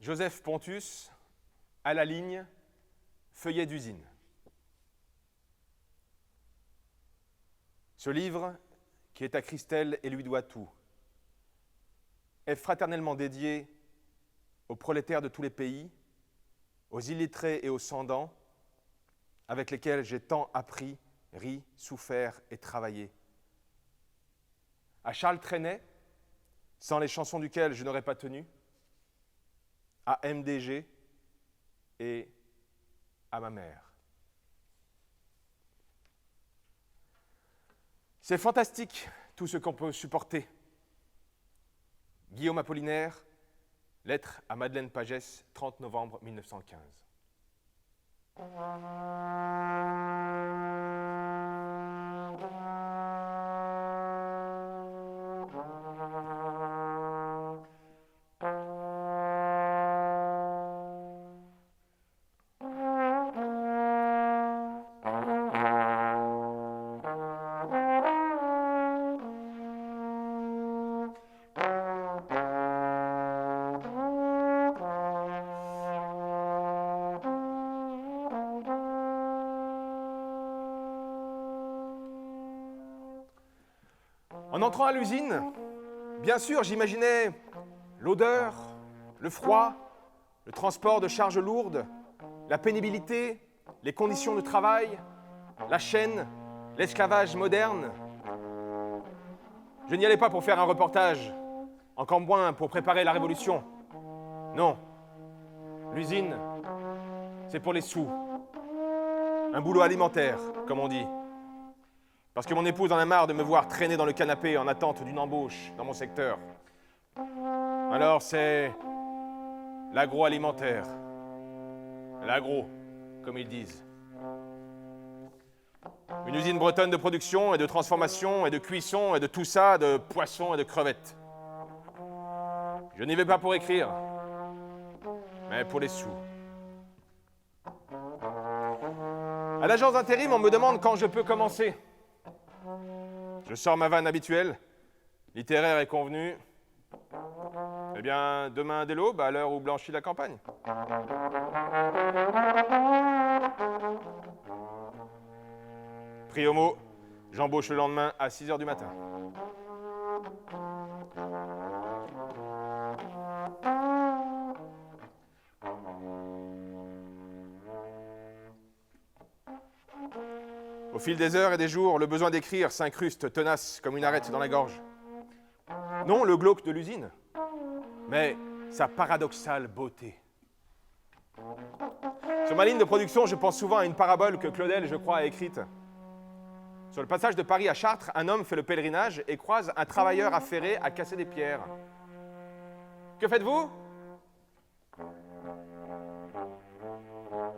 Joseph Pontus, à la ligne, feuillet d'usine. Ce livre, qui est à Christelle et lui doit tout, est fraternellement dédié aux prolétaires de tous les pays, aux illettrés et aux sans-dents, avec lesquels j'ai tant appris, ri, souffert et travaillé. À Charles Trenet, sans les chansons duquel je n'aurais pas tenu, à MDG et à ma mère. C'est fantastique, tout ce qu'on peut supporter. Guillaume Apollinaire, lettre à Madeleine Pagès, 30 novembre 1915. En entrant à l'usine, bien sûr, j'imaginais l'odeur, le froid, le transport de charges lourdes, la pénibilité, les conditions de travail, la chaîne, l'esclavage moderne. Je n'y allais pas pour faire un reportage, encore moins pour préparer la révolution. Non, l'usine, c'est pour les sous. Un boulot alimentaire, comme on dit. Parce que mon épouse en a marre de me voir traîner dans le canapé en attente d'une embauche dans mon secteur. Alors c'est l'agroalimentaire. L'agro, comme ils disent. Une usine bretonne de production et de transformation et de cuisson et de tout ça, de poissons et de crevettes. Je n'y vais pas pour écrire, mais pour les sous. À l'agence d'intérim, on me demande quand je peux commencer. Je sors ma vanne habituelle, littéraire et convenue. Eh bien, demain dès l'aube, à l'heure où blanchit la campagne. Pris au mot, j'embauche le lendemain à 6h du matin. Au fil des heures et des jours, le besoin d'écrire s'incruste tenace comme une arête dans la gorge. Non le glauque de l'usine, mais sa paradoxale beauté. Sur ma ligne de production, je pense souvent à une parabole que Claudel, je crois, a écrite. Sur le passage de Paris à Chartres, un homme fait le pèlerinage et croise un travailleur affairé à casser des pierres. Que faites-vous ?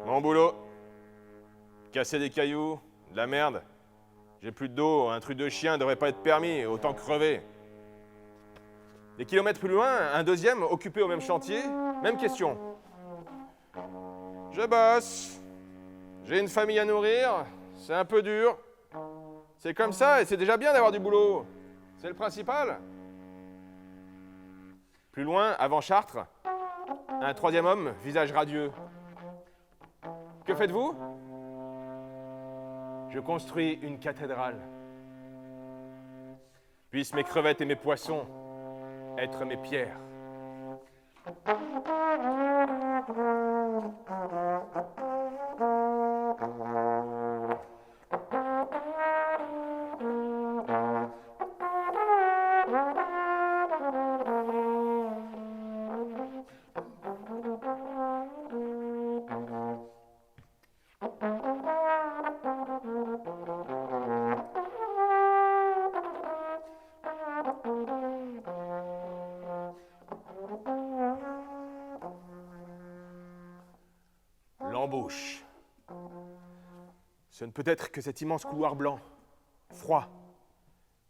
Mon boulot. Casser des cailloux, de la merde. J'ai plus d'eau, un truc de chien devrait pas être permis, autant crever. Des kilomètres plus loin, un deuxième, occupé au même chantier, même question. Je bosse, j'ai une famille à nourrir, c'est un peu dur. C'est comme ça et c'est déjà bien d'avoir du boulot. C'est le principal. Plus loin, avant Chartres, un troisième homme, visage radieux. Que faites-vous ? Je construis une cathédrale. Puissent mes crevettes et mes poissons être mes pierres. L'embauche. Ce ne peut être que cet immense couloir blanc, froid,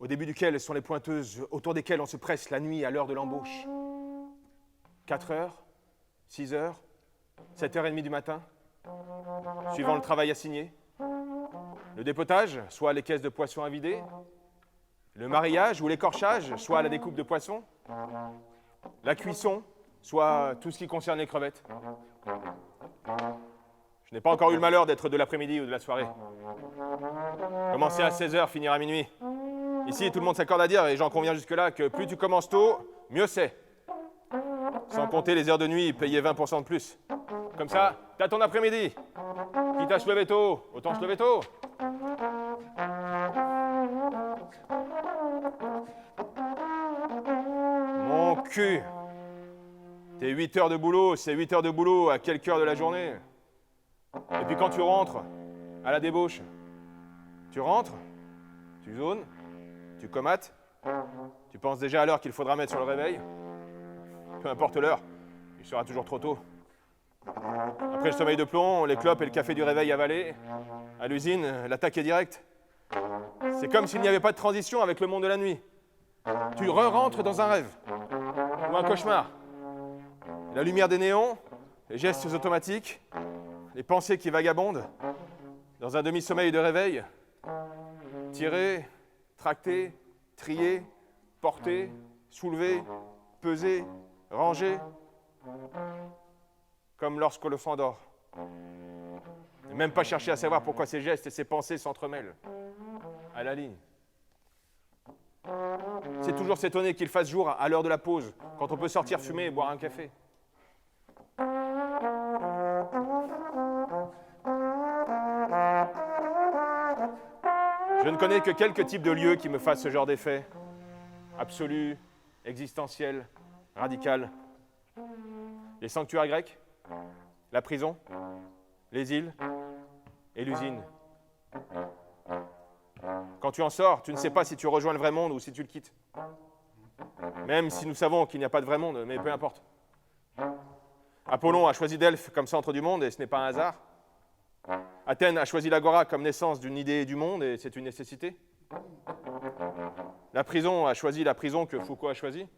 au début duquel sont les pointeuses autour desquelles on se presse la nuit à l'heure de l'embauche. 4 heures, 6 heures, 7h30 du matin, suivant le travail assigné. Le dépotage, soit les caisses de poissons à vider. Le mariage ou l'écorchage, soit la découpe de poissons. La cuisson, soit tout ce qui concerne les crevettes. Je n'ai pas encore eu le malheur d'être de l'après-midi ou de la soirée. Commencer à 16h, finir à minuit. Ici, tout le monde s'accorde à dire, et j'en conviens jusque-là, que plus tu commences tôt, mieux c'est. Sans compter les heures de nuit, payer 20% de plus. Comme ça, t'as ton après-midi. Quitte à se lever tôt, autant se lever tôt. Mon cul. Tes 8 heures de boulot, c'est 8 heures de boulot à quelque heure de la journée. Et puis quand tu rentres, à la débauche, tu rentres, tu zones, tu comates, tu penses déjà à l'heure qu'il faudra mettre sur le réveil. Peu importe l'heure, il sera toujours trop tôt. Après le sommeil de plomb, les clopes et le café du réveil avalés, à l'usine, l'attaque est directe. C'est comme s'il n'y avait pas de transition avec le monde de la nuit. Tu re-rentres dans un rêve, ou un cauchemar. La lumière des néons, les gestes automatiques, les pensées qui vagabondent, dans un demi-sommeil de réveil, tirer, tracter, trier, porter, soulever, peser, ranger, comme lorsque le fan dort. Et même pas chercher à savoir pourquoi ses gestes et ses pensées s'entremêlent. À la ligne. C'est toujours s'étonner qu'il fasse jour à l'heure de la pause, quand on peut sortir fumer et boire un café. Je ne connais que quelques types de lieux qui me fassent ce genre d'effet. Absolu, existentiel, radical. Les sanctuaires grecs, la prison, les îles et l'usine. Quand tu en sors, tu ne sais pas si tu rejoins le vrai monde ou si tu le quittes. Même si nous savons qu'il n'y a pas de vrai monde, mais peu importe. Apollon a choisi Delphes comme centre du monde et ce n'est pas un hasard. Athènes a choisi l'agora comme naissance d'une idée du monde et c'est une nécessité. La prison a choisi la prison que Foucault a choisie.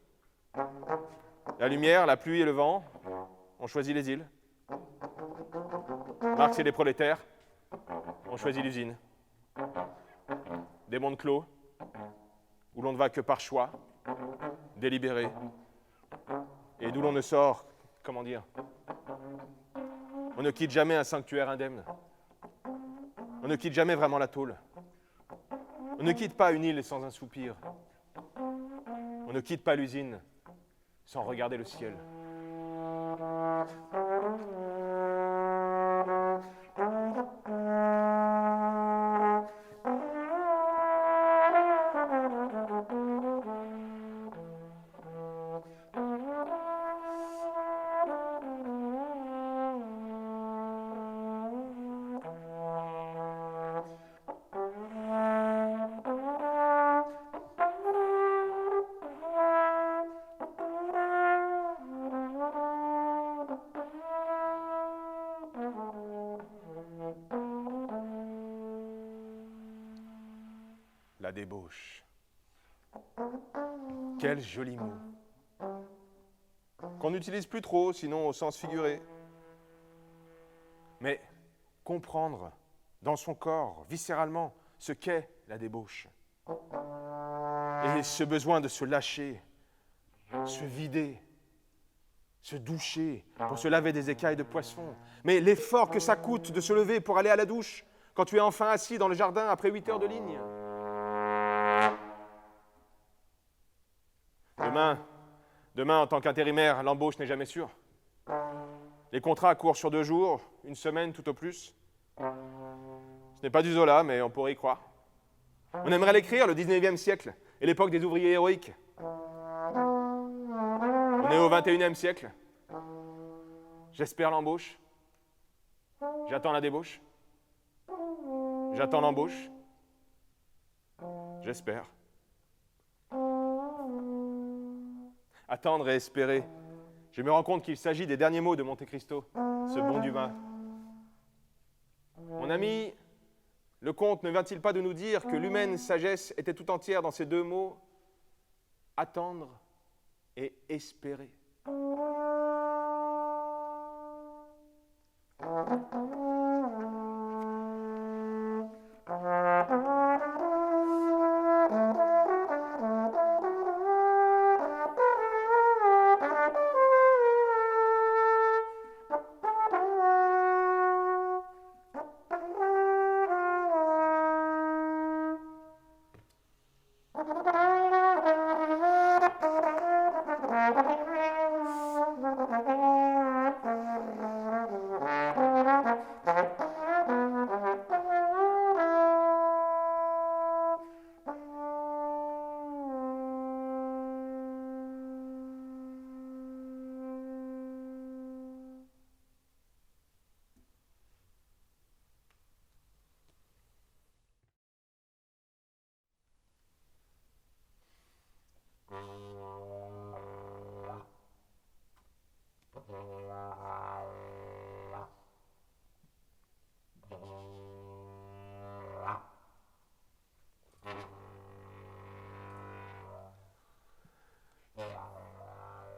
La lumière, la pluie et le vent ont choisi les îles. Marx et les prolétaires ont choisi l'usine. Des mondes clos, où l'on ne va que par choix, délibéré, et d'où l'on ne sort, comment dire, on ne quitte jamais un sanctuaire indemne. On ne quitte jamais vraiment la tôle. On ne quitte pas une île sans un soupir. On ne quitte pas l'usine sans regarder le ciel. La débauche. Quel joli mot. Qu'on n'utilise plus trop, sinon au sens figuré. Mais comprendre dans son corps, viscéralement, ce qu'est la débauche. Et ce besoin de se lâcher, se vider, se doucher pour se laver des écailles de poisson. Mais l'effort que ça coûte de se lever pour aller à la douche quand tu es enfin assis dans le jardin après 8 heures de ligne. Demain, en tant qu'intérimaire, l'embauche n'est jamais sûre. Les contrats courent sur 2 jours, 1 semaine tout au plus. Ce n'est pas du Zola, mais on pourrait y croire. On aimerait l'écrire, le 19e siècle, et l'époque des ouvriers héroïques. On est au 21e siècle. J'espère l'embauche. J'attends la débauche. J'attends l'embauche. J'espère. Attendre et espérer. Je me rends compte qu'il s'agit des derniers mots de Monte Cristo, ce bon Dumas. Mon ami, le conte ne vient-il pas de nous dire que l'humaine sagesse était tout entière dans ces 2 mots, attendre et espérer?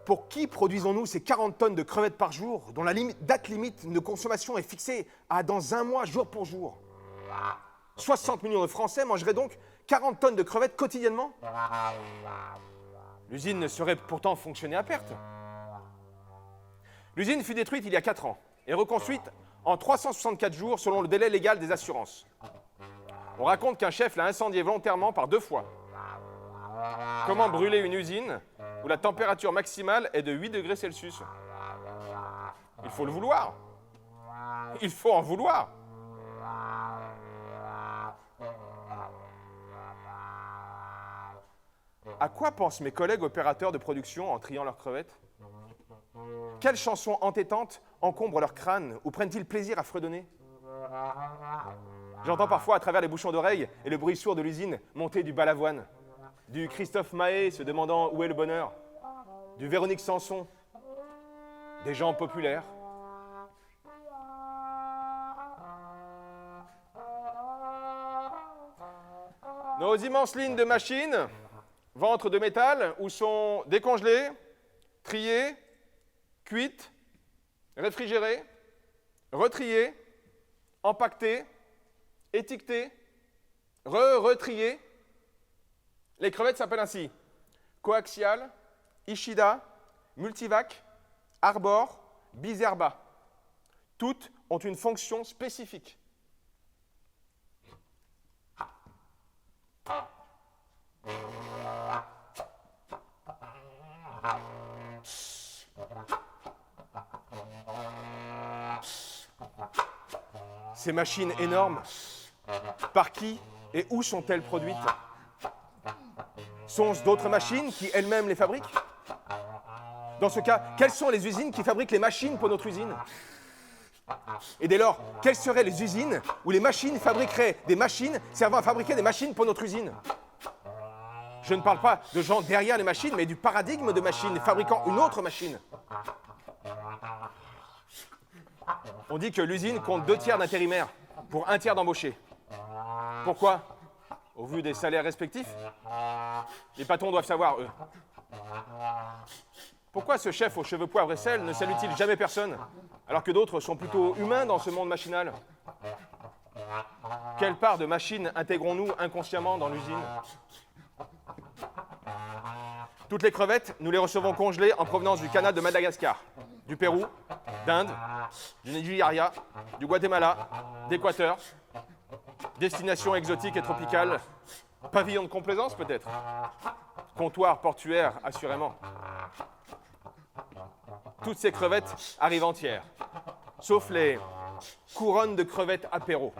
Pour qui produisons-nous ces 40 tonnes de crevettes par jour, dont la date limite de consommation est fixée à dans un mois, jour pour jour? 60 millions de Français mangeraient donc 40 tonnes de crevettes quotidiennement? L'usine ne saurait pourtant fonctionner à perte. L'usine fut détruite il y a 4 ans et reconstruite en 364 jours selon le délai légal des assurances. On raconte qu'un chef l'a incendiée volontairement par 2 fois. Comment brûler une usine où la température maximale est de 8 degrés Celsius? Il faut le vouloir. Il faut en vouloir. À quoi pensent mes collègues opérateurs de production en triant leurs crevettes? Quelles chansons entêtantes encombrent leur crâne ou prennent-ils plaisir à fredonner? J'entends parfois à travers les bouchons d'oreilles et le bruit sourd de l'usine monter du Balavoine, du Christophe Maé se demandant où est le bonheur, du Véronique Sanson, des gens populaires. Nos immenses lignes de machines, ventres de métal, où sont décongelées, triées, cuites, réfrigérées, retriées, empaquetées, étiquetées, retriées. Les crevettes s'appellent ainsi Coaxial, Ishida, Multivac, Arbor, Bizerba. Toutes ont une fonction spécifique. Ces machines énormes, par qui et où sont-elles produites? Sont-ce d'autres machines qui elles-mêmes les fabriquent? Dans ce cas, quelles sont les usines qui fabriquent les machines pour notre usine? Et dès lors, quelles seraient les usines où les machines fabriqueraient des machines servant à fabriquer des machines pour notre usine? Je ne parle pas de gens derrière les machines, mais du paradigme de machines fabriquant une autre machine. On dit que l'usine compte 2 tiers d'intérimaires pour 1 tiers d'embauchés. Pourquoi? Au vu des salaires respectifs, les patrons doivent savoir, eux. Pourquoi ce chef aux cheveux poivre et sel ne salue-t-il jamais personne, alors que d'autres sont plutôt humains dans ce monde machinal? Quelle part de machine intégrons-nous inconsciemment dans l'usine? Toutes les crevettes, nous les recevons congelées en provenance du canal de Madagascar, du Pérou, d'Inde, du Nigeria, du Guatemala, d'Équateur. Destination exotique et tropicale, pavillon de complaisance peut-être, comptoir portuaire assurément. Toutes ces crevettes arrivent entières, sauf les couronnes de crevettes apéro,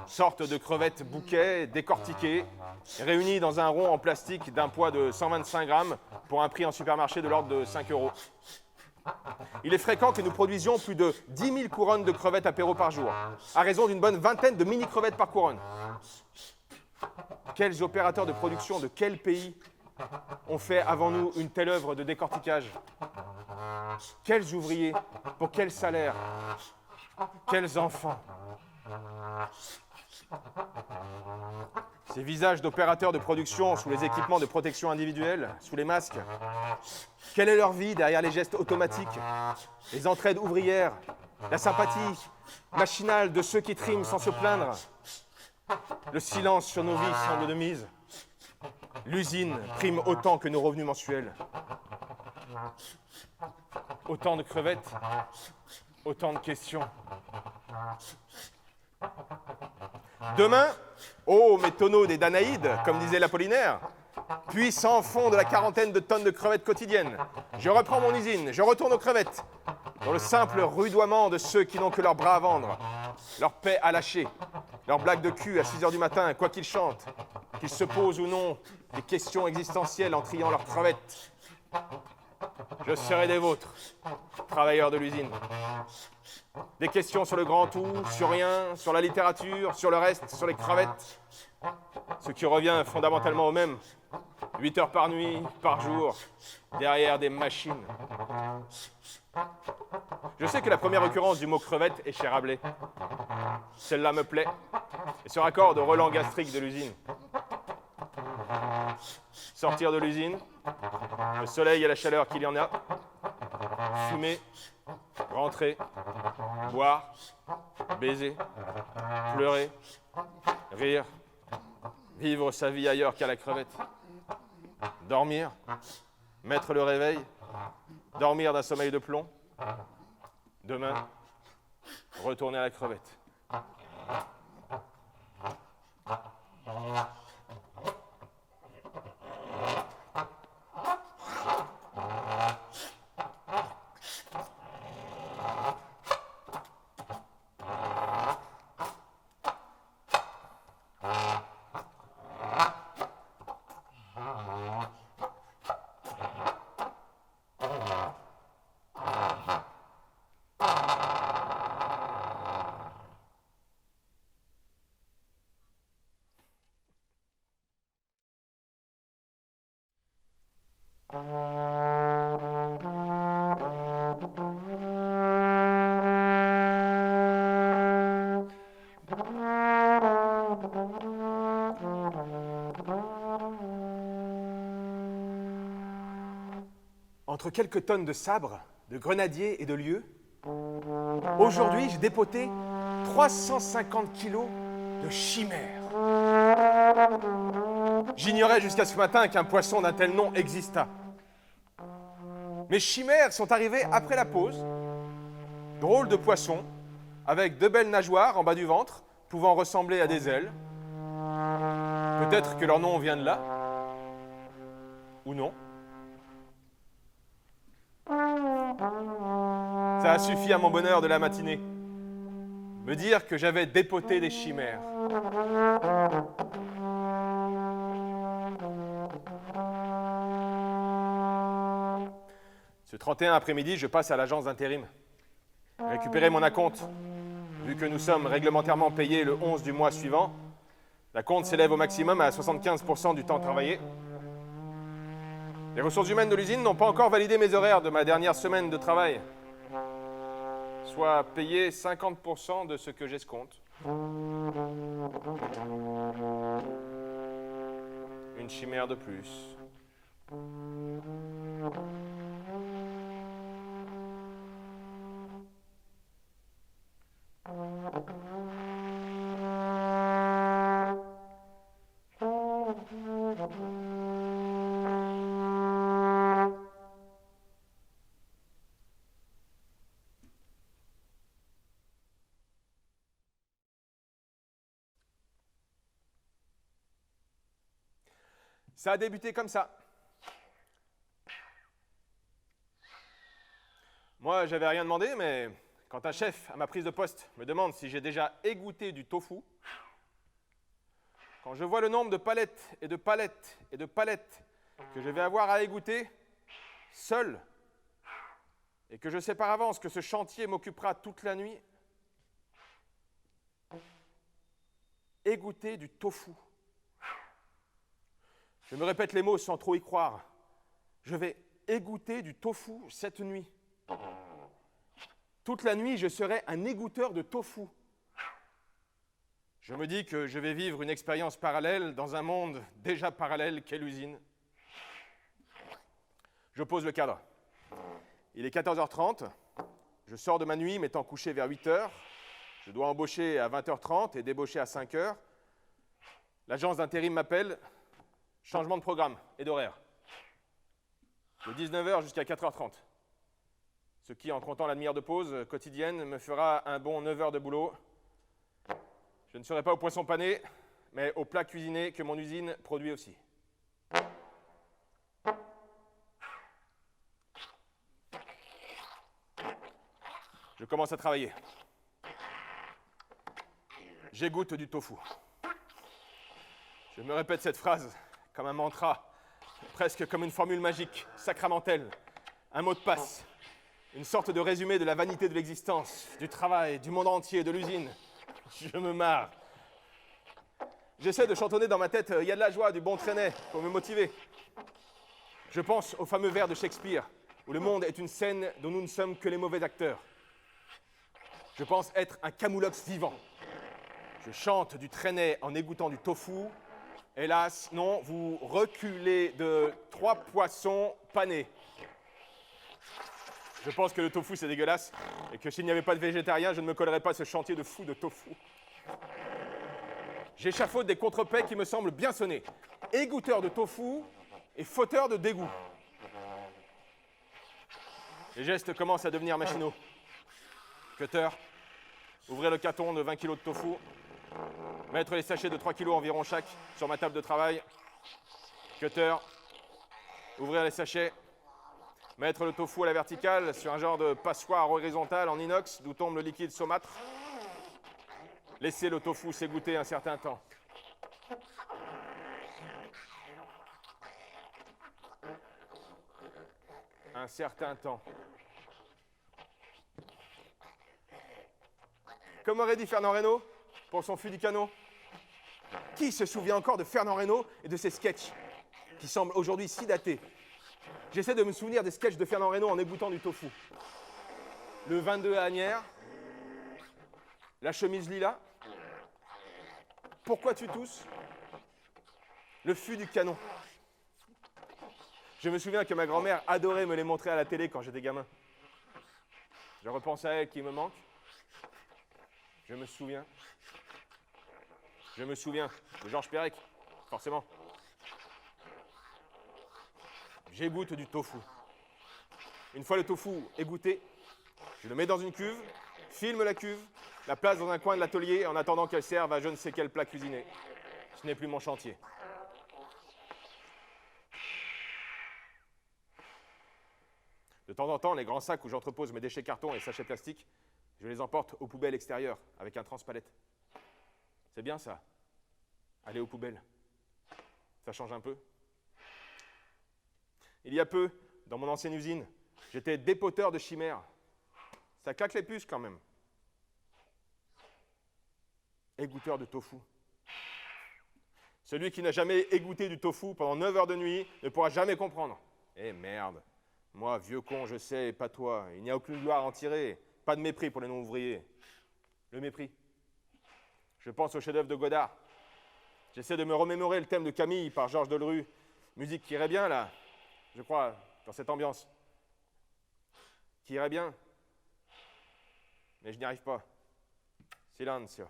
sorte de crevettes bouquets décortiquées, réunies dans un rond en plastique d'un poids de 125 grammes pour un prix en supermarché de l'ordre de 5 €. Il est fréquent que nous produisions plus de 10 000 couronnes de crevettes apéro par jour, à raison d'une bonne vingtaine de mini-crevettes par couronne. Quels opérateurs de production de quel pays ont fait avant nous une telle œuvre de décortiquage? Quels ouvriers? Pour quel salaire? Quels enfants? Ces visages d'opérateurs de production sous les équipements de protection individuelle, sous les masques. Quelle est leur vie derrière les gestes automatiques, les entraides ouvrières, la sympathie machinale de ceux qui triment sans se plaindre? Le silence sur nos vies semble de mise. L'usine prime autant que nos revenus mensuels. Autant de crevettes, autant de questions. Demain, ô mes tonneaux des Danaïdes, comme disait l'Apollinaire, puis sans fond de la 40aine de tonnes de crevettes quotidiennes, je reprends mon usine, je retourne aux crevettes, dans le simple rudoiement de ceux qui n'ont que leurs bras à vendre, leur paix à lâcher, leurs blagues de cul à 6 h du matin, quoi qu'ils chantent, qu'ils se posent ou non des questions existentielles en triant leurs crevettes. Je serai des vôtres, travailleurs de l'usine. Des questions sur le grand tout, sur rien, sur la littérature, sur le reste, sur les crevettes. Ce qui revient fondamentalement au même. 8 heures par nuit, par jour, derrière des machines. Je sais que la première occurrence du mot crevette est chez Rabelais. Celle-là me plaît et se raccorde au relent gastrique de l'usine. Sortir de l'usine, le soleil et la chaleur qu'il y en a, fumer, rentrer, boire, baiser, pleurer, rire, vivre sa vie ailleurs qu'à la crevette, dormir, mettre le réveil, dormir d'un sommeil de plomb, demain, retourner à la crevette. Entre quelques tonnes de sabres, de grenadiers et de lieux, aujourd'hui, j'ai dépoté 350 kilos de chimères. J'ignorais jusqu'à ce matin qu'un poisson d'un tel nom existât. Mes chimères sont arrivées après la pause. Drôles de poissons, avec de belles nageoires en bas du ventre, pouvant ressembler à des ailes. Peut-être que leur nom vient de là, ou non. Ça a suffi à mon bonheur de la matinée. Me dire que j'avais dépoté des chimères. Ce 31 après-midi, je passe à l'agence d'intérim. Récupérer mon acompte. Vu que nous sommes réglementairement payés le 11 du mois suivant, l'acompte s'élève au maximum à 75% du temps travaillé. Les ressources humaines de l'usine n'ont pas encore validé mes horaires de ma dernière semaine de travail, soit payé 50% de ce que j'escompte. Une chimère de plus. Ça a débuté comme ça. Moi, j'avais rien demandé, mais quand un chef à ma prise de poste me demande si j'ai déjà égoutté du tofu, quand je vois le nombre de palettes et de palettes et de palettes que je vais avoir à égoutter, seul, et que je sais par avance que ce chantier m'occupera toute la nuit, égoutter du tofu. Je me répète les mots sans trop y croire. Je vais égoutter du tofu cette nuit. Toute la nuit, je serai un égoutteur de tofu. Je me dis que je vais vivre une expérience parallèle dans un monde déjà parallèle qu'est l'usine. Je pose le cadre. Il est 14h30. Je sors de ma nuit m'étant couché vers 8h. Je dois embaucher à 20h30 et débaucher à 5h. L'agence d'intérim m'appelle. Changement de programme et d'horaire. De 19h jusqu'à 4h30. Ce qui, en comptant la demi-heure de pause quotidienne, me fera un bon 9 heures de boulot. Je ne serai pas au poisson pané, mais au plat cuisiné que mon usine produit aussi. Je commence à travailler. J'égoutte du tofu. Je me répète cette phrase comme un mantra, presque comme une formule magique, sacramentelle, un mot de passe, une sorte de résumé de la vanité de l'existence, du travail, du monde entier, de l'usine. Je me marre. J'essaie de chantonner dans ma tête « Il y a de la joie, du bon traînet » pour me motiver. Je pense au fameux vers de Shakespeare, où le monde est une scène dont nous ne sommes que les mauvais acteurs. Je pense être un camoulox vivant. Je chante du traîner en égouttant du tofu. Hélas, non, vous reculez de 3 poissons panés. Je pense que le tofu, c'est dégueulasse, et que s'il n'y avait pas de végétarien, je ne me collerais pas à ce chantier de fou de tofu. J'échafaude des contrepaix qui me semblent bien sonnés. Égoutteur de tofu et fauteur de dégoût. Les gestes commencent à devenir machinaux. Cutter, ouvrez le carton de 20 kg de tofu, mettre les sachets de 3 kg environ chaque sur ma table de travail. Cutter, ouvrir les sachets, mettre le tofu à la verticale sur un genre de passoire horizontale en inox d'où tombe le liquide saumâtre. Laissez le tofu s'égoutter un certain temps. Un certain temps. Comme aurait dit Fernand Reynaud pour son fût du canon. Qui se souvient encore de Fernand Reynaud et de ses sketchs qui semblent aujourd'hui si datés? J'essaie de me souvenir des sketchs de Fernand Reynaud en égouttant du tofu. Le 22 à Agnières, la chemise lilas, pourquoi tu tousses? Le fût du canon. Je me souviens que ma grand-mère adorait me les montrer à la télé quand j'étais gamin. Je repense à elle qui me manque. Je me souviens. Je me souviens de Georges Perec, forcément. J'égoutte du tofu. Une fois le tofu égoutté, je le mets dans une cuve, filme la cuve, la place dans un coin de l'atelier en attendant qu'elle serve à je ne sais quel plat cuisiné. Ce n'est plus mon chantier. De temps en temps, les grands sacs où j'entrepose mes déchets carton et sachets plastiques, je les emporte aux poubelles extérieures avec un transpalette. C'est bien ça, aller aux poubelles. Ça change un peu. Il y a peu, dans mon ancienne usine, j'étais dépoteur de chimères. Ça claque les puces quand même. Égoutteur de tofu. Celui qui n'a jamais égoutté du tofu pendant 9 heures de nuit ne pourra jamais comprendre. Eh merde, moi, vieux con, je sais, pas toi. Il n'y a aucune gloire à en tirer. Pas de mépris pour les non-ouvriers. Le mépris. Je pense au chef-d'œuvre de Godard. J'essaie de me remémorer le thème de Camille par Georges Delerue. Musique qui irait bien, là, je crois, dans cette ambiance. Qui irait bien. Mais je n'y arrive pas. Silencio.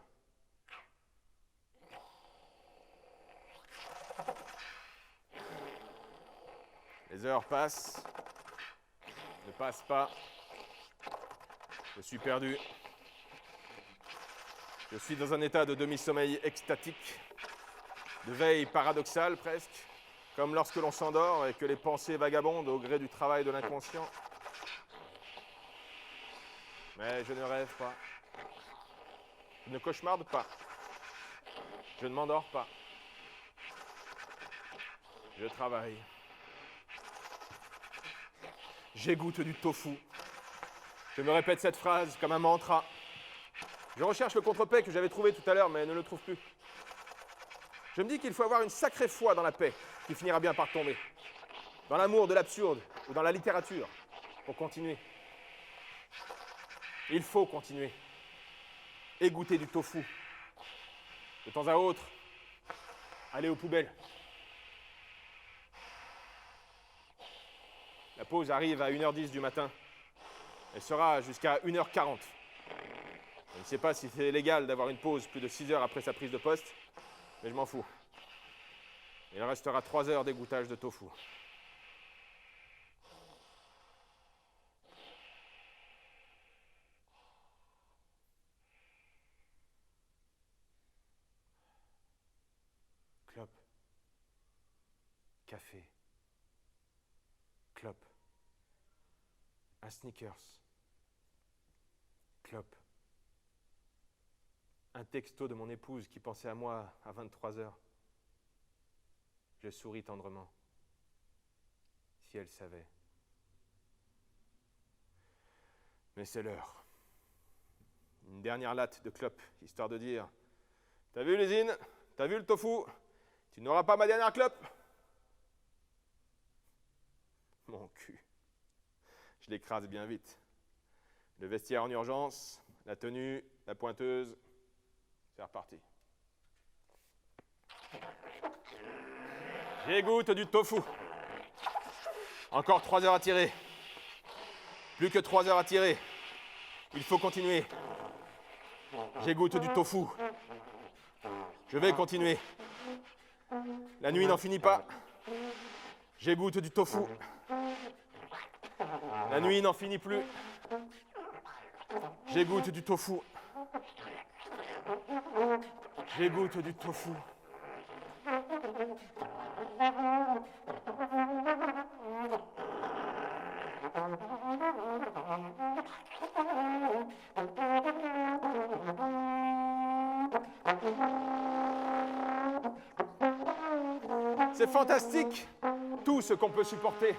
Les heures passent, ne passent pas. Je suis perdu. Je suis dans un état de demi-sommeil extatique, de veille paradoxale presque, comme lorsque l'on s'endort et que les pensées vagabondent au gré du travail de l'inconscient. Mais je ne rêve pas. Je ne cauchemarde pas. Je ne m'endors pas. Je travaille. J'égoutte du tofu. Je me répète cette phrase comme un mantra. Je recherche le contrepaix que j'avais trouvé tout à l'heure, mais ne le trouve plus. Je me dis qu'il faut avoir une sacrée foi dans la paix, qui finira bien par tomber. Dans l'amour de l'absurde, ou dans la littérature, pour continuer. Il faut continuer. Égoutter du tofu. De temps à autre, aller aux poubelles. La pause arrive à 1h10 du matin. Elle sera jusqu'à 1h40. Je ne sais pas si c'est légal d'avoir une pause plus de 6 heures après sa prise de poste, mais je m'en fous. Il restera 3 heures d'égouttage de tofu. Clope. Café. Clope. Un sneakers. Clope. Un texto de mon épouse qui pensait à moi à 23 heures. Je souris tendrement. Si elle savait. Mais c'est l'heure. Une dernière latte de clope, histoire de dire « T'as vu l'usine? T'as vu le tofu? Tu n'auras pas ma dernière clope ?» Mon cul. Je l'écrase bien vite. Le vestiaire en urgence, la tenue, la pointeuse. C'est reparti. J'égoutte du tofu. Encore 3 heures à tirer. Plus que 3 heures à tirer. Il faut continuer. J'égoutte du tofu. Je vais continuer. La nuit n'en finit pas. J'égoutte du tofu. La nuit n'en finit plus. J'égoutte du tofu. J'égoutte du tofu. C'est fantastique, tout ce qu'on peut supporter.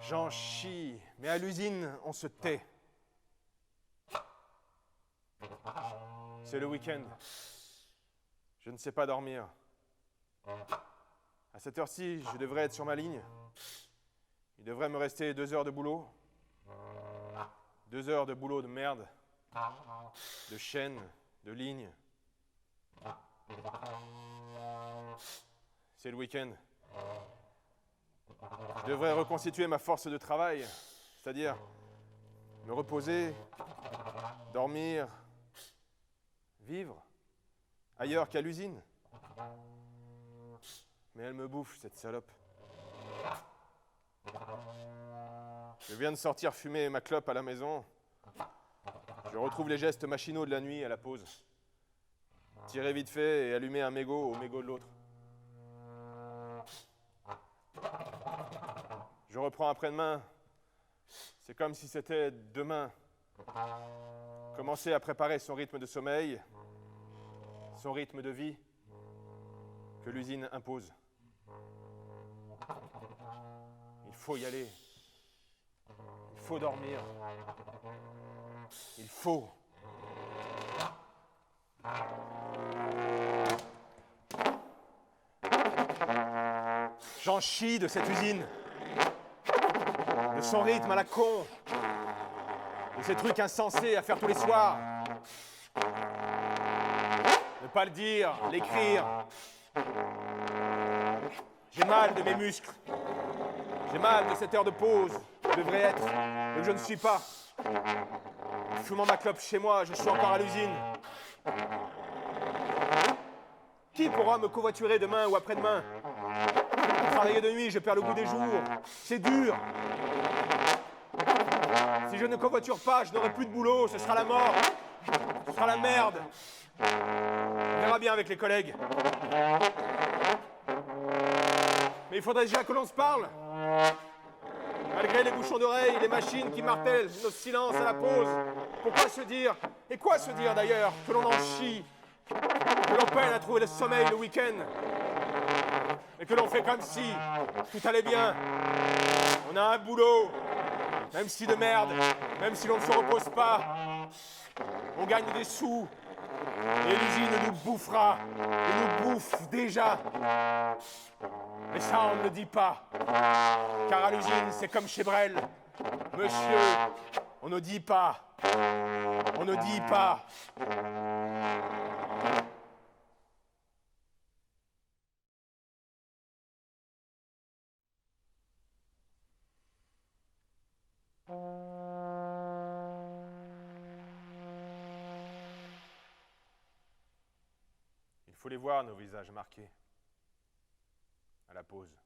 J'en chie, mais à l'usine, on se tait. C'est le week-end. Je ne sais pas dormir. À cette heure-ci, je devrais être sur ma ligne. Il devrait me rester 2 heures de boulot. 2 heures de boulot de merde. De chaîne, de ligne. C'est le week-end. Je devrais reconstituer ma force de travail, c'est-à-dire me reposer, dormir, vivre, ailleurs qu'à l'usine. Mais elle me bouffe, cette salope. Je viens de sortir fumer ma clope à la maison. Je retrouve les gestes machinaux de la nuit à la pause. Tirer vite fait et allumer un mégot au mégot de l'autre. Je reprends après-demain. C'est comme si c'était demain. Commencer à préparer son rythme de sommeil, son rythme de vie que l'usine impose. Il faut y aller. Il faut dormir. Il faut. J'en chie de cette usine. De son rythme à la con. De ces trucs insensés à faire tous les soirs. Ne pas le dire, l'écrire. J'ai mal de mes muscles. J'ai mal de cette heure de pause. Je devrais être, mais je ne suis pas. En fumant ma clope chez moi, je suis encore à l'usine. Qui pourra me covoiturer demain ou après-demain? Travailler de nuit, je perds le goût des jours. C'est dur. Si je ne covoiture pas, je n'aurai plus de boulot. Ce sera la mort. Ce sera la merde. On verra bien avec les collègues. Mais il faudrait déjà que l'on se parle. Malgré les bouchons d'oreilles, les machines qui martèlent nos silences à la pause. Pourquoi se dire? Et quoi se dire d'ailleurs? Que l'on en chie. Que l'on peine à trouver le sommeil le week-end. Et que l'on fait comme si tout allait bien. On a un boulot, même si de merde, même si l'on ne se repose pas. On gagne des sous. Et l'usine nous bouffera. Et nous bouffe déjà. Mais ça, on ne le dit pas. Car à l'usine, c'est comme chez Brel. Monsieur, on ne dit pas. On ne dit pas. Il faut les voir, nos visages marqués, à la pause.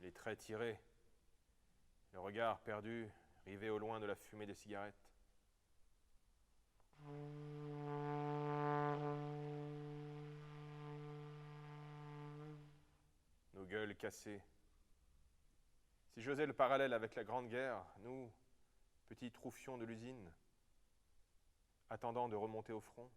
Les traits tirés, le regard perdu, rivé au loin de la fumée des cigarettes. Nos gueules cassées. Si j'osais le parallèle avec la Grande Guerre, nous, petits troufions de l'usine, attendant de remonter au front.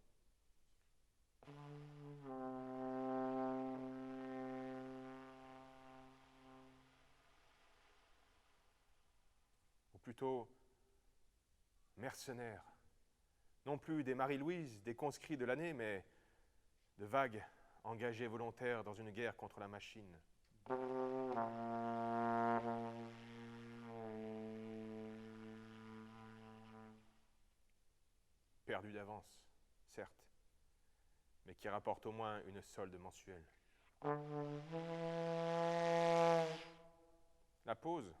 Ou plutôt mercenaires, non plus des Marie-Louise, des conscrits de l'année, mais de vagues engagés volontaires dans une guerre contre la machine. Perdus d'avance, certes, mais qui rapportent au moins une solde mensuelle. La pause,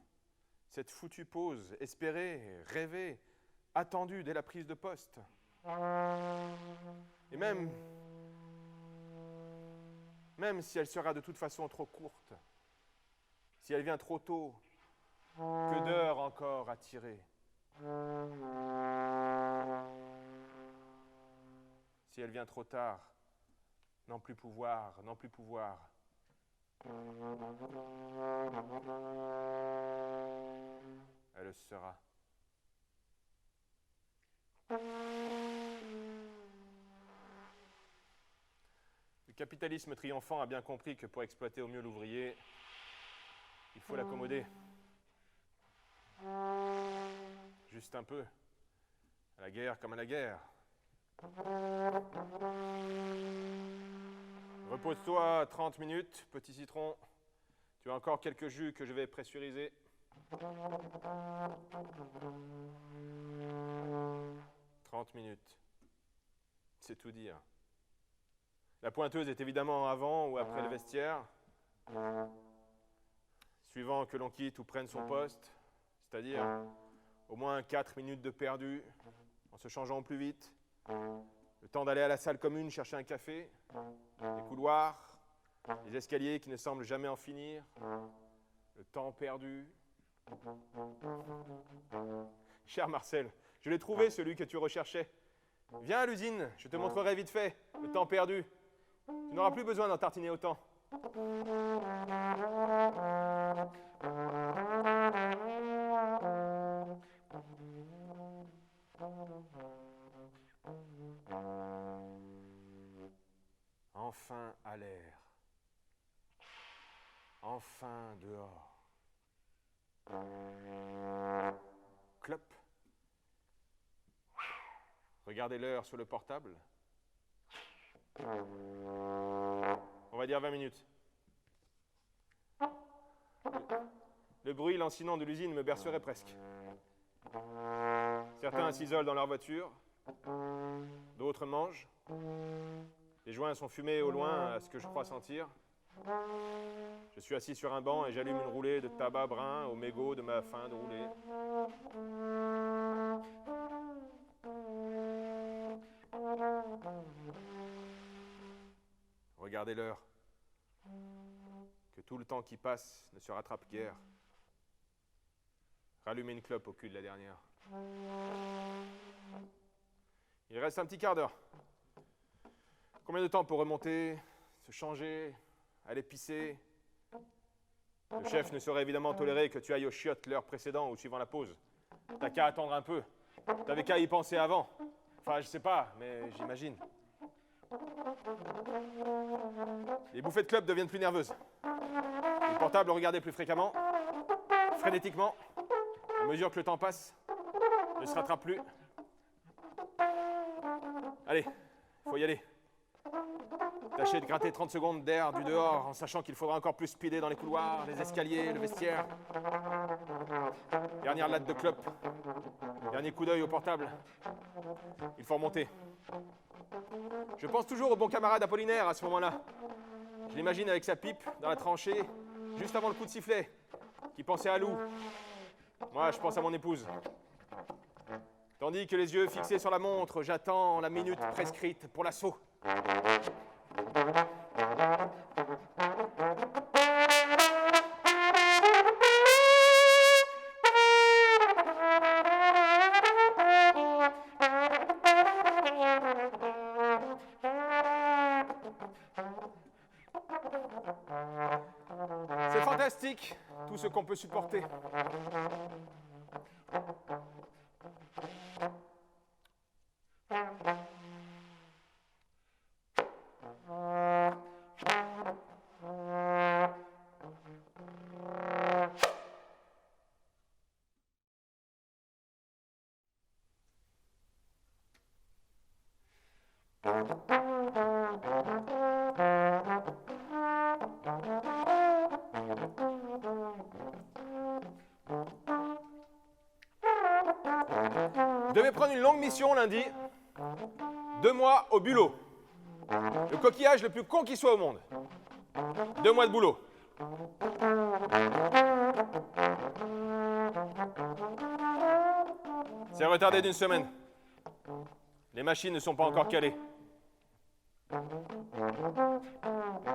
cette foutue pause, espérée, rêvée, attendue dès la prise de poste. Et même si elle sera de toute façon trop courte, si elle vient trop tôt, que d'heures encore à tirer. Si elle vient trop tard, n'en plus pouvoir. Elle sera. Le capitalisme triomphant a bien compris que pour exploiter au mieux l'ouvrier, il faut l'accommoder. Juste un peu. À la guerre comme à la guerre. Repose-toi 30 minutes, petit citron. Tu as encore quelques jus que je vais pressuriser. 30 minutes. C'est tout dire. La pointeuse est évidemment avant ou après le vestiaire, suivant que l'on quitte ou prenne son poste, c'est-à-dire au moins 4 minutes de perdu, en se changeant au plus vite, le temps d'aller à la salle commune chercher un café, les couloirs, les escaliers qui ne semblent jamais en finir, le temps perdu. Cher Marcel, je l'ai trouvé, celui que tu recherchais. Viens à l'usine, je te montrerai vite fait le temps perdu. Tu n'auras plus besoin d'en tartiner autant. Enfin à l'air. Enfin dehors. Clop. Regardez l'heure sur le portable. On va dire 20 minutes. Le bruit lancinant de l'usine me bercerait presque. Certains s'isolent dans leur voiture, d'autres mangent. Les joints sont fumés au loin à ce que je crois sentir. Je suis assis sur un banc et j'allume une roulée de tabac brun au mégot de ma fin de rouler. Regardez l'heure. Que tout le temps qui passe ne se rattrape guère. Rallumez une clope au cul de la dernière. Il reste un petit quart d'heure. Combien de temps pour remonter, se changer, aller pisser? Le chef ne saurait évidemment tolérer que tu ailles aux chiottes l'heure précédente ou suivant la pause. T'as qu'à attendre un peu. T'avais qu'à y penser avant. Enfin, je sais pas, mais j'imagine. Les bouffées de clopes deviennent plus nerveuses. Les portables regardés plus fréquemment, frénétiquement, à mesure que le temps passe, ne se rattrape plus. Allez, faut y aller. Tâchez de gratter 30 secondes d'air du dehors en sachant qu'il faudra encore plus speeder dans les couloirs, les escaliers, le vestiaire. Dernière latte de clope. Dernier coup d'œil au portable. Il faut remonter. Je pense toujours au bon camarade Apollinaire à ce moment-là. Je l'imagine avec sa pipe dans la tranchée, juste avant le coup de sifflet, qui pensait à Lou. Moi, je pense à mon épouse. Tandis que les yeux fixés sur la montre, j'attends la minute prescrite pour l'assaut. C'est fantastique, tout ce qu'on peut supporter. Je devais prendre une longue mission lundi. 2 mois au bulot. Le coquillage le plus con qui soit au monde. 2 mois de boulot. C'est retardé d'1 semaine. Les machines ne sont pas encore calées.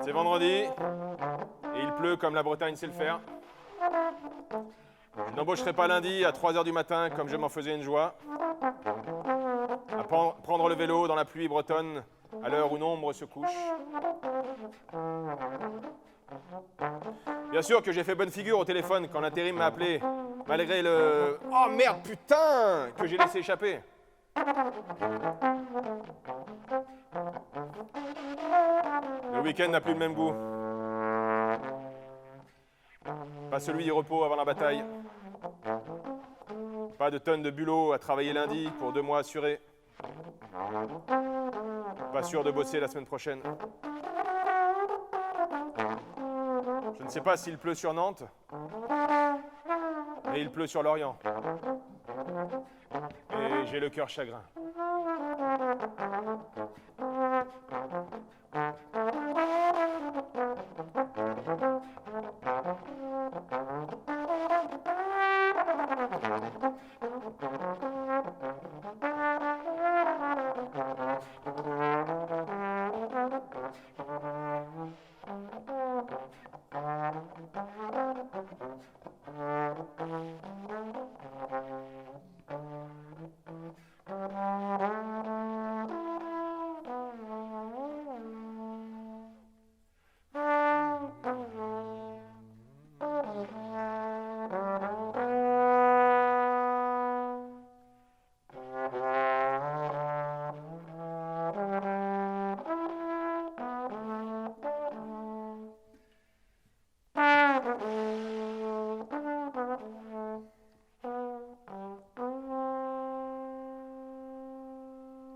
C'est vendredi, et il pleut comme la Bretagne sait le faire. Je n'embaucherai pas lundi à 3 h du matin comme je m'en faisais une joie. À prendre le vélo dans la pluie bretonne à l'heure où l'ombre se couche. Bien sûr que j'ai fait bonne figure au téléphone quand l'intérim m'a appelé, malgré le « Oh merde, putain !» que j'ai laissé échapper. Le week-end n'a plus le même goût. Pas celui du repos avant la bataille. Pas de tonnes de bulot à travailler lundi pour 2 mois assurés. Pas sûr de bosser la semaine prochaine. Je ne sais pas s'il pleut sur Nantes, mais il pleut sur Lorient. Et j'ai le cœur chagrin.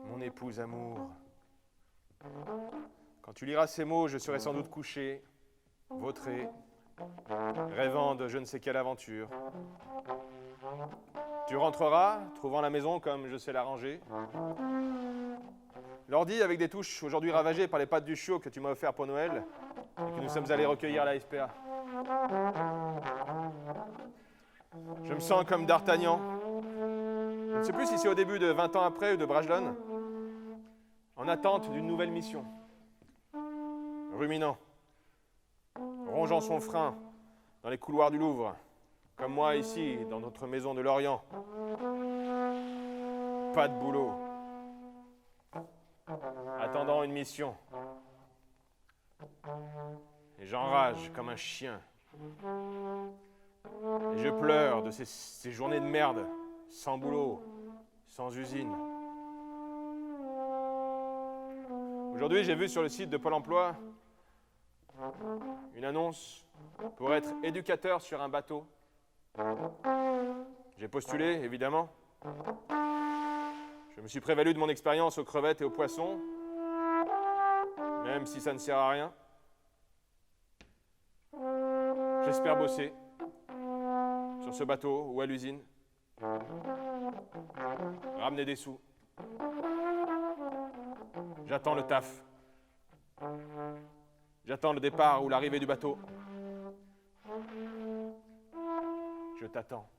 Mon épouse amour. Quand tu liras ces mots, je serai sans doute couché, vautré, rêvant de je ne sais quelle aventure. Tu rentreras, trouvant la maison comme je sais l'arranger. L'ordi avec des touches aujourd'hui ravagées par les pattes du chiot que tu m'as offert pour Noël et que nous sommes allés recueillir à la SPA. Je me sens comme D'Artagnan. Je ne sais plus si c'est au début de 20 ans après ou de Bragelonne, en attente d'une nouvelle mission. Ruminant, rongeant son frein dans les couloirs du Louvre, comme moi ici, dans notre maison de Lorient. Pas de boulot. Attendant une mission. Et j'enrage comme un chien. Et je pleure de ces journées de merde, sans boulot, sans usine. Aujourd'hui, j'ai vu sur le site de Pôle emploi une annonce pour être éducateur sur un bateau. J'ai postulé, évidemment. Je me suis prévalu de mon expérience aux crevettes et aux poissons. même si ça ne sert à rien. J'espère bosser sur ce bateau ou à l'usine, ramener des sous. J'attends le taf. J'attends le départ ou l'arrivée du bateau. Je t'attends.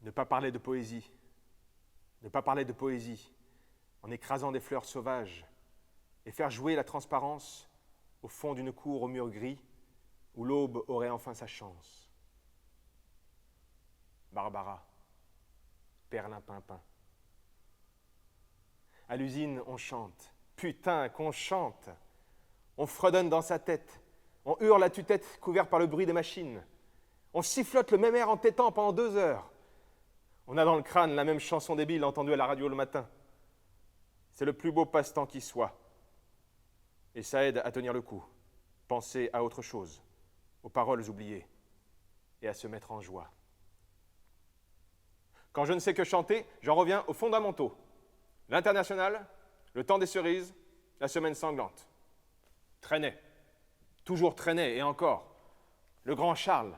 Ne pas parler de poésie, ne pas parler de poésie en écrasant des fleurs sauvages et faire jouer la transparence au fond d'une cour aux murs gris où l'aube aurait enfin sa chance. Barbara, perlimpinpin. À l'usine, on chante. Putain, qu'on chante. On fredonne dans sa tête. On hurle à tue-tête couvert par le bruit des machines. On sifflote le même air en tétant pendant 2 heures. On a dans le crâne la même chanson débile entendue à la radio le matin. C'est le plus beau passe-temps qui soit. Et ça aide à tenir le coup, penser à autre chose, aux paroles oubliées, et à se mettre en joie. Quand je ne sais que chanter, j'en reviens aux fondamentaux. L'international, le temps des cerises, la semaine sanglante. Traîner, toujours traîner, et encore. Le grand Charles,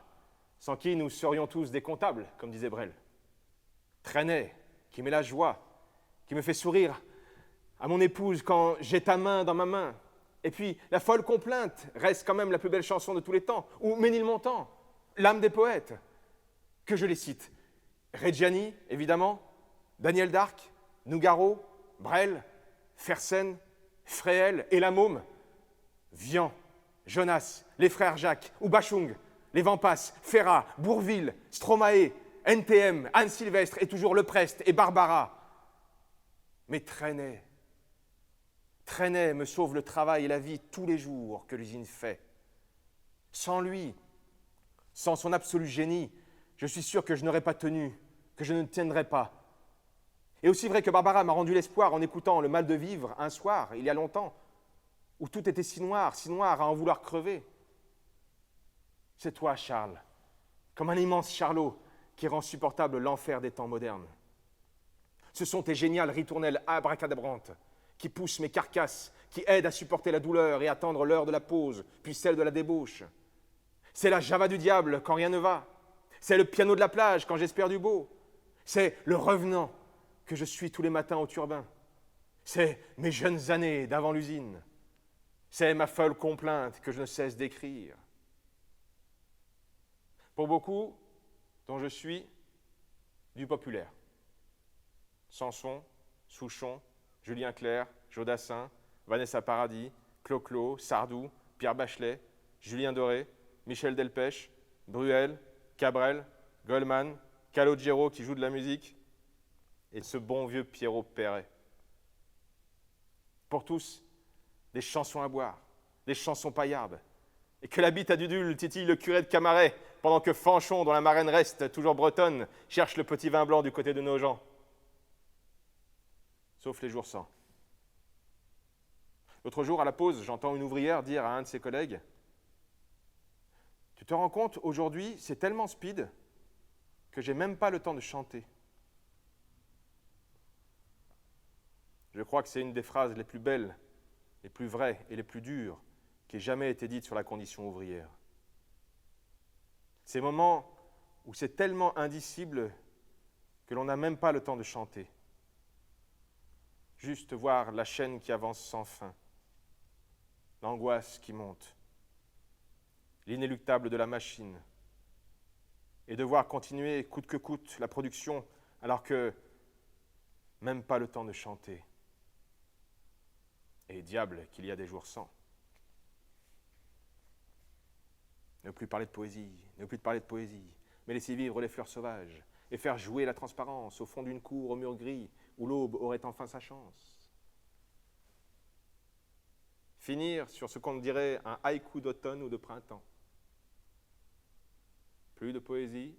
sans qui nous serions tous des comptables, comme disait Brel. Traîner, qui met la joie, qui me fait sourire à mon épouse quand j'ai ta main dans ma main. Et puis, la folle complainte reste quand même la plus belle chanson de tous les temps. Ou Ménilmontant, l'âme des poètes, que je les cite. Reggiani, évidemment, Daniel d'Arc, Nougaro, Brel, Fersen, Fréhel et la Môme, Vian, Jonas, les frères Jacques, ou Bachung, les Vampas, Ferrat, Bourville, Stromae, NTM, Anne Sylvestre et toujours Le Prest et Barbara. Mais Trenet me sauve le travail et la vie tous les jours que l'usine fait. Sans lui, sans son absolu génie, je suis sûr que je n'aurais pas tenu, que je ne tiendrais pas. Et aussi vrai que Barbara m'a rendu l'espoir en écoutant Le Mal de vivre un soir, il y a longtemps, où tout était si noir à en vouloir crever. C'est toi, Charles, comme un immense charlot qui rend supportable l'enfer des temps modernes. Ce sont tes géniales ritournelles abracadabrantes qui poussent mes carcasses, qui aident à supporter la douleur et attendre l'heure de la pause, puis celle de la débauche. C'est la java du diable quand rien ne va. C'est le piano de la plage quand j'espère du beau. C'est le revenant que je suis tous les matins au turbin. C'est mes jeunes années d'avant l'usine. C'est ma folle complainte que je ne cesse d'écrire. Pour beaucoup, dont je suis, du populaire. Sanson, Souchon, Julien Clerc, Jodassin, Vanessa Paradis, Clo-Clo, Sardou, Pierre Bachelet, Julien Doré, Michel Delpech, Bruel, Cabrel, Goldman, Calogero qui joue de la musique, et ce bon vieux Pierrot Perret. Pour tous, des chansons à boire, des chansons paillardes, et que la bite à Dudule titille le curé de Camaret, pendant que Fanchon, dont la marraine reste toujours bretonne, cherche le petit vin blanc du côté de Nogent. Sauf les jours sans. L'autre jour, à la pause, j'entends une ouvrière dire à un de ses collègues « Tu te rends compte, aujourd'hui, c'est tellement speed que j'ai même pas le temps de chanter. » Je crois que c'est une des phrases les plus belles, les plus vraies et les plus dures qui ait jamais été dite sur la condition ouvrière. Ces moments où c'est tellement indicible que l'on n'a même pas le temps de chanter. Juste voir la chaîne qui avance sans fin, l'angoisse qui monte, l'inéluctable de la machine, et devoir continuer coûte que coûte la production alors que même pas le temps de chanter. Et diable qu'il y a des jours sans. Ne plus parler de poésie, ne plus parler de poésie. mais laisser vivre les fleurs sauvages et faire jouer la transparence au fond d'une cour au mur gris où l'aube aurait enfin sa chance. Finir sur ce qu'on dirait un haïku d'automne ou de printemps. Plus de poésie,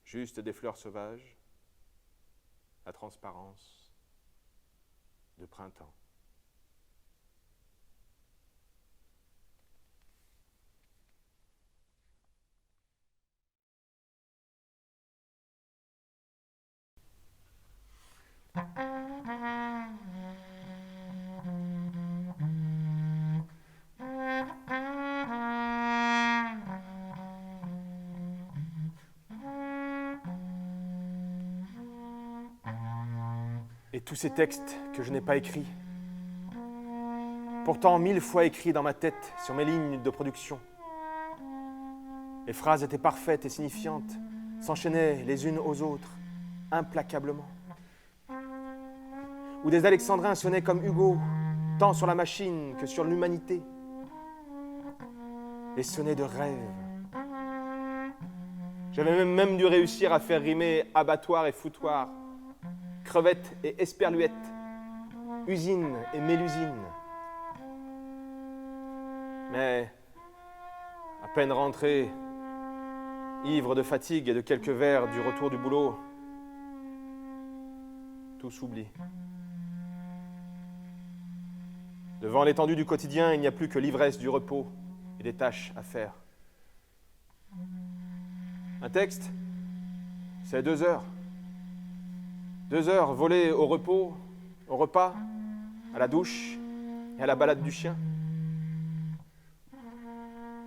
juste des fleurs sauvages, la transparence de printemps. Et tous ces textes que je n'ai pas écrits, pourtant 1000 fois écrits dans ma tête sur mes lignes de production. Les phrases étaient parfaites et signifiantes, s'enchaînaient les unes aux autres, implacablement. Où des alexandrins sonnaient comme Hugo, tant sur la machine que sur l'humanité. Et sonnaient de rêve. J'avais même dû réussir à faire rimer abattoir et foutoir, crevette et esperluette, usine et mélusine. Mais, à peine rentré, ivre de fatigue et de quelques verres du retour du boulot, tout s'oublie. Devant l'étendue du quotidien, il n'y a plus que l'ivresse du repos et des tâches à faire. Un texte, c'est 2 heures. 2 heures volées au repos, au repas, à la douche et à la balade du chien.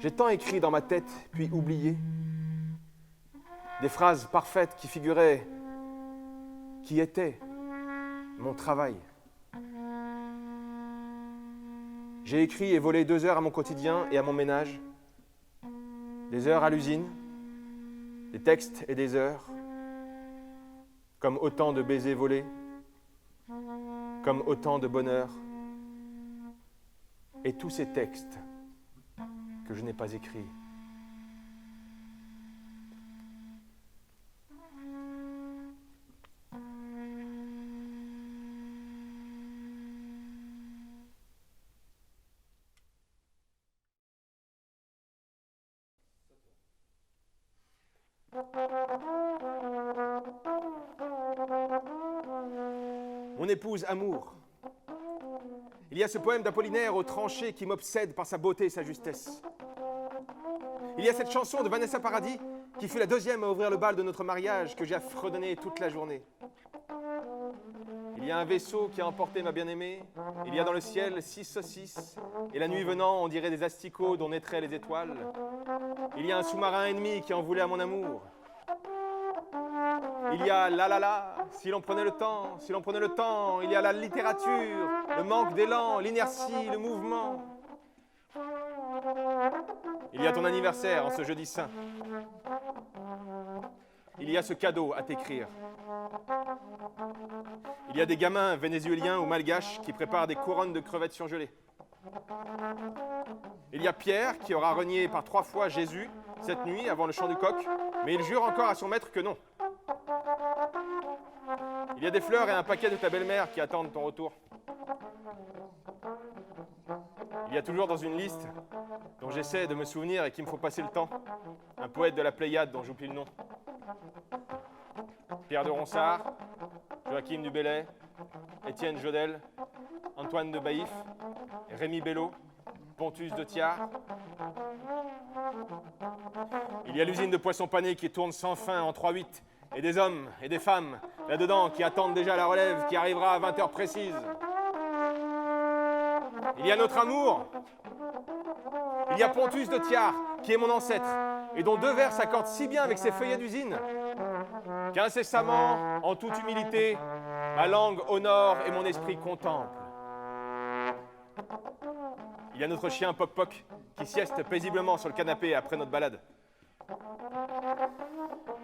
J'ai tant écrit dans ma tête, puis oublié. Des phrases parfaites qui figuraient, qui étaient mon travail. J'ai écrit et volé 2 heures à mon quotidien et à mon ménage. Des heures à l'usine, des textes et des heures, comme autant de baisers volés, comme autant de bonheur. Et tous ces textes que je n'ai pas écrits. Mon épouse Amour. Il y a ce poème d'Apollinaire au tranché qui m'obsède par sa beauté et sa justesse. Il y a cette chanson de Vanessa Paradis qui fut la 2e à ouvrir le bal de notre mariage que j'ai fredonné toute la journée. Il y a un vaisseau qui a emporté ma bien-aimée, il y a dans le ciel 6 saucisses, et la nuit venant, on dirait des asticots dont naîtraient les étoiles. Il y a un sous-marin ennemi qui en voulait à mon amour. Il y a la, si l'on prenait le temps, si l'on prenait le temps. Il y a la littérature, le manque d'élan, l'inertie, le mouvement. Il y a ton anniversaire en ce jeudi saint. Il y a ce cadeau à t'écrire. Il y a des gamins vénézuéliens ou malgaches qui préparent des couronnes de crevettes surgelées. Il y a Pierre qui aura renié par 3 fois Jésus cette nuit avant le chant du coq, mais il jure encore à son maître que non. Il y a des fleurs et un paquet de ta belle-mère qui attendent ton retour. Il y a toujours dans une liste dont j'essaie de me souvenir et qu'il me faut passer le temps, un poète de la Pléiade dont j'oublie le nom. Pierre de Ronsard, Joachim du Bellay, Étienne Jodel, Antoine de Baïf, Rémi Bello, Pontus de Thiard. Il y a l'usine de poissons panés qui tourne sans fin en 3/8, et des hommes et des femmes là-dedans qui attendent déjà la relève qui arrivera à 20h précises. Il y a notre amour. Il y a Pontus de Thiard, qui est mon ancêtre, et dont 2 vers s'accordent si bien avec ses feuillets d'usine, qu'incessamment, en toute humilité, ma langue honore et mon esprit contemple. Il y a notre chien Poc-Poc, qui sieste paisiblement sur le canapé après notre balade.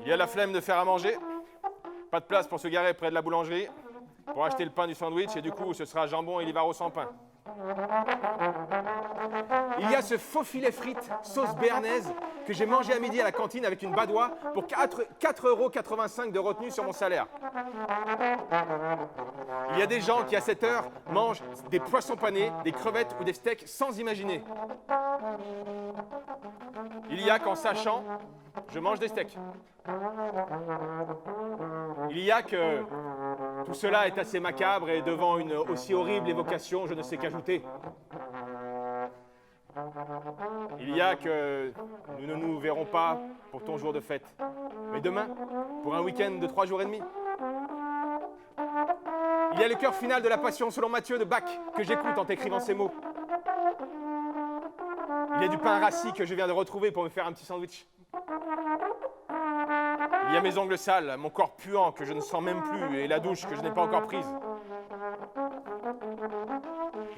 Il y a la flemme de faire à manger, pas de place pour se garer près de la boulangerie, pour acheter le pain du sandwich, et du coup, ce sera jambon et livaro sans pain. Il y a ce faux filet frites sauce béarnaise que j'ai mangé à midi à la cantine avec une badoie pour 4,85 € de retenue sur mon salaire. Il y a des gens qui, à cette heure, mangent des poissons panés, des crevettes ou des steaks sans imaginer. Il y a qu'en sachant, je mange des steaks. Il y a que tout cela est assez macabre et devant une aussi horrible évocation, je ne sais qu'ajouter. Il y a que nous ne nous verrons pas pour ton jour de fête, mais demain, pour un week-end de 3 jours et demi. Il y a le chœur final de la Passion selon Matthieu de Bach que j'écoute en t'écrivant ces mots. Il y a du pain rassis que je viens de retrouver pour me faire un petit sandwich. Il y a mes ongles sales, mon corps puant que je ne sens même plus et la douche que je n'ai pas encore prise.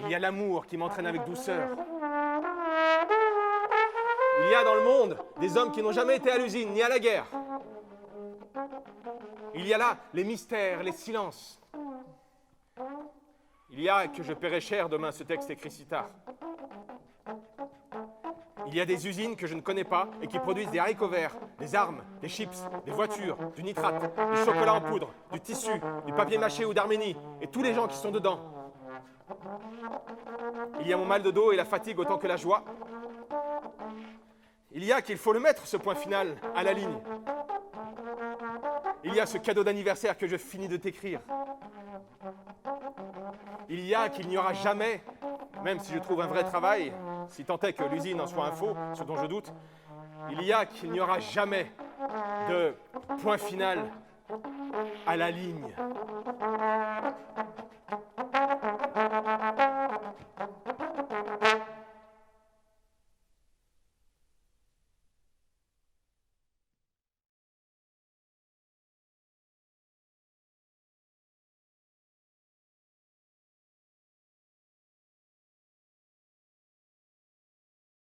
Il y a l'amour qui m'entraîne avec douceur. Il y a dans le monde des hommes qui n'ont jamais été à l'usine ni à la guerre. Il y a là les mystères, les silences. Il y a que je paierai cher demain, ce texte écrit si tard. Il y a des usines que je ne connais pas et qui produisent des haricots verts, des armes, des chips, des voitures, du nitrate, du chocolat en poudre, du tissu, du papier mâché ou d'Arménie, et tous les gens qui sont dedans. Il y a mon mal de dos et la fatigue autant que la joie. Il y a qu'il faut le mettre, ce point final, à la ligne. Il y a ce cadeau d'anniversaire que je finis de t'écrire. Il y a qu'il n'y aura jamais, même si je trouve un vrai travail, si tant est que l'usine en soit un faux, ce dont je doute, il y a qu'il n'y aura jamais de point final à la ligne.